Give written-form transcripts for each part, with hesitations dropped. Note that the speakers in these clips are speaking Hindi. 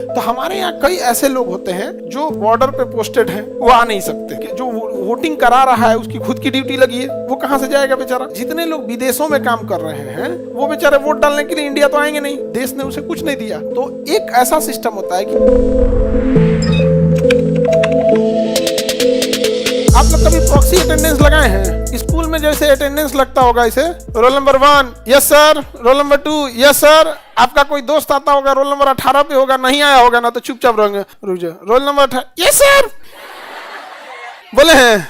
तो हमारे यहाँ कई ऐसे लोग होते हैं जो बॉर्डर पे पोस्टेड हैं, वो आ नहीं सकते। कि जो वोटिंग करा रहा है उसकी खुद की ड्यूटी लगी है, वो कहाँ से जाएगा बेचारा। जितने लोग विदेशों में काम कर रहे हैं वो बेचारे वोट डालने के लिए इंडिया तो आएंगे नहीं, देश ने उसे कुछ नहीं दिया। तो एक ऐसा सिस्टम होता है कि आप लोग कभी प्रॉक्सी अटेंडेंस लगाए हैं? स्कूल में जैसे अटेंडेंस लगता होगा, इसे roll number 1 yes sir, roll number 2 yes sir. आपका कोई दोस्त आता होगा, रोल नंबर 18 पे होगा, नहीं आया होगा ना तो चुपचाप रहेंगे, रुक जाओ, रोल नंबर 18 यस सर बोले हैं।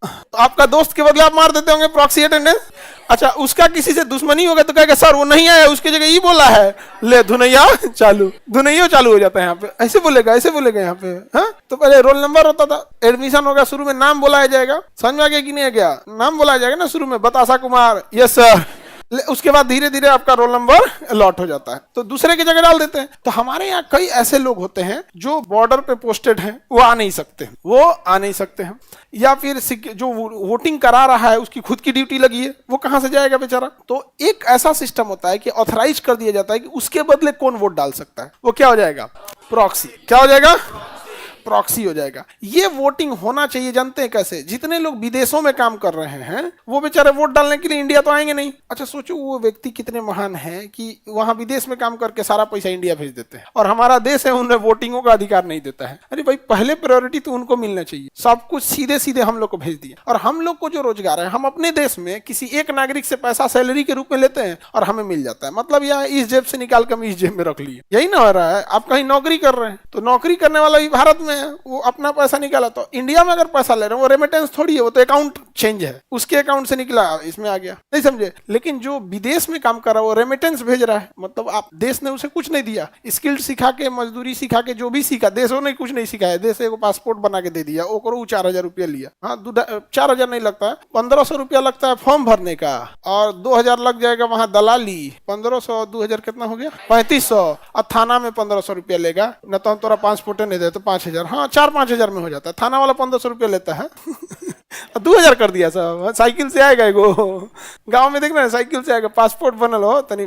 तो आपका दोस्त के बदले आप मार देते होंगे प्रॉक्सी अटेंडेंस। अच्छा, उसका किसी से दुश्मनी होगा तो कहेगा सर वो नहीं आया, उसकी जगह ये बोला है, ले धुनैया चालू, धुनैया चालू हो जाता है यहाँ पे, ऐसे बोलेगा यहाँ पे। हाँ, तो पहले रोल नंबर होता था, एडमिशन होगा, शुरू में नाम बुलाया जाएगा, समझ में आ गया कि नहीं आ गया? नाम बुलाया जाएगा ना शुरू में, बतासा कुमार यस सर। उसके बाद धीरे धीरे आपका रोल नंबर अलॉट हो जाता है, तो दूसरे की जगह डाल देते हैं। तो हमारे यहाँ कई ऐसे लोग होते हैं जो बॉर्डर पे पोस्टेड हैं, वो आ नहीं सकते हैं, या फिर जो वोटिंग करा रहा है उसकी खुद की ड्यूटी लगी है, वो कहाँ से जाएगा बेचारा। तो एक ऐसा सिस्टम होता है कि ऑथराइज कर दिया जाता है कि उसके बदले कौन वोट डाल सकता है, वो क्या हो जाएगा? प्रॉक्सी। क्या हो जाएगा? प्रॉक्सी हो जाएगा। ये वोटिंग होना चाहिए, जानते हैं कैसे? जितने लोग विदेशों में काम कर रहे हैं वो बेचारे वोट डालने के लिए इंडिया तो आएंगे नहीं। अच्छा सोचो, वो व्यक्ति कितने महान हैं कि वहां विदेश में काम करके सारा पैसा इंडिया भेज देते हैं, और हमारा देश है उन्हें वोटिंगों का अधिकार नहीं देता है। अरे भाई, पहले प्रायोरिटी तो उनको मिलना चाहिए। सब कुछ सीधे सीधे हम लोग को भेज दिया, और हम लोग को जो रोजगार है, हम अपने देश में किसी एक नागरिक से पैसा सैलरी के रूप में लेते हैं और हमें मिल जाता है। मतलब यह इस जेब से निकाल कर हम इस जेब में रख लिए, यही ना हो रहा है। आप कहीं नौकरी कर रहे हैं तो नौकरी करने वाला भी भारत में है, वो अपना पैसा निकाला। तो इंडिया में अगर पैसा ले रहे हैं, वो रेमिटेंस थोड़ी है, वो तो अकाउंट चेंज है, उसके अकाउंट से निकला इसमें आ गया, नहीं समझे? लेकिन जो विदेश में काम कर रहा है वो रेमिटेंस भेज रहा है, मतलब आप देश ने उसे कुछ नहीं दिया। स्किल्ड सिखा के, मजदूरी सिखा के, जो भी सीखा, देशों ने कुछ नहीं सिखाया। देश को पासपोर्ट बना के दे दिया, वो 4000 रुपया लिया। हाँ, 4000 नहीं लगता है, 1500 रुपया लगता है फॉर्म भरने का, और 2000 लग जाएगा वहां दलाली। 1500 2000 कितना हो गया? 3500। और थाना में 1500 रुपया लेगा, न तो तोरा पासपोर्ट नहीं दे तो 5000। हाँ, 4-5 हजार में हो जाता है। थाना वाला 1500 रुपया लेता है 2000 कर दिया सब। साइकिल से आएगा एगो, गांव में देखना साइकिल से आएगा, पासपोर्ट बनल हो तनी,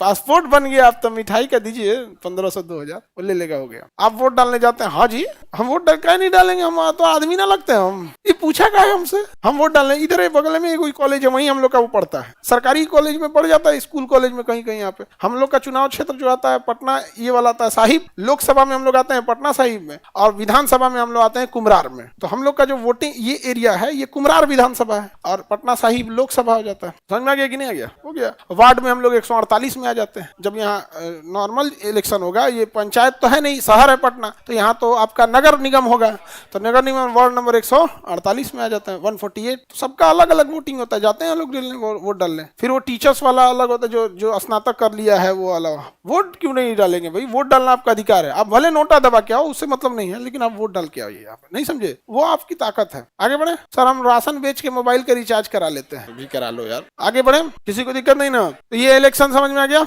पासपोर्ट बन गया, आप तो मिठाई का दीजिए 1500-2000, वो ले लेगा, हो गया। आप वोट डालने जाते हैं, हाँ जी हम वोट क्या नहीं डालेंगे, हम तो आदमी ना लगते हैं। हम ये पूछा क्या है हमसे, हम वोट डालने। इधर बगल में कोई कॉलेज है, वहीं हम लोग का वो पढ़ता है, सरकारी कॉलेज में पढ़ जाता है, स्कूल कॉलेज में कहीं कहीं। यहाँ पे हम लोग का चुनाव क्षेत्र जो आता है पटना, ये वाला आता है साहिब। लोकसभा में हम लोग आते हैं पटना साहिब में, और विधानसभा में हम लोग आते हैं कुम्हरार में। तो हम लोग का जो वोटिंग ये एरिया है, ये कुम्हरार विधानसभा है, और पटना साहिब लोकसभा हो जाता है। समझ में आ गया कि नहीं आ गया? हो गया। वार्ड में हम लोग 148 में आ जाते हैं। जब यहाँ नॉर्मल इलेक्शन होगा, ये पंचायत तो है नहीं, शहर है पटना, तो यहाँ तो आपका नगर निगम होगा, तो नगर निगम वार्ड नंबर 148 में आ जाता है, 148। तो सबका अलग अलग वोटिंग होता है, जाते हैं लोग वोट डालने। फिर वो टीचर्स वाला अलग होता है, जो स्नातक कर लिया है वो अलग। वोट क्यों नहीं डालेंगे भाई? वोट डालना आपका अधिकार है। आप भले नोटा दबा के आओ, उससे मतलब नहीं है, लेकिन आप वोट डाल के आइए। आप नहीं समझे? वो आपकी ताकत है। आगे बढ़े सर, हम राशन बेच के मोबाइल का रिचार्ज करा लेते हैं, भी करा लो यार। आगे बढ़े, किसी को दिक्कत नहीं ना? तो ये इलेक्शन समझ में आ गया।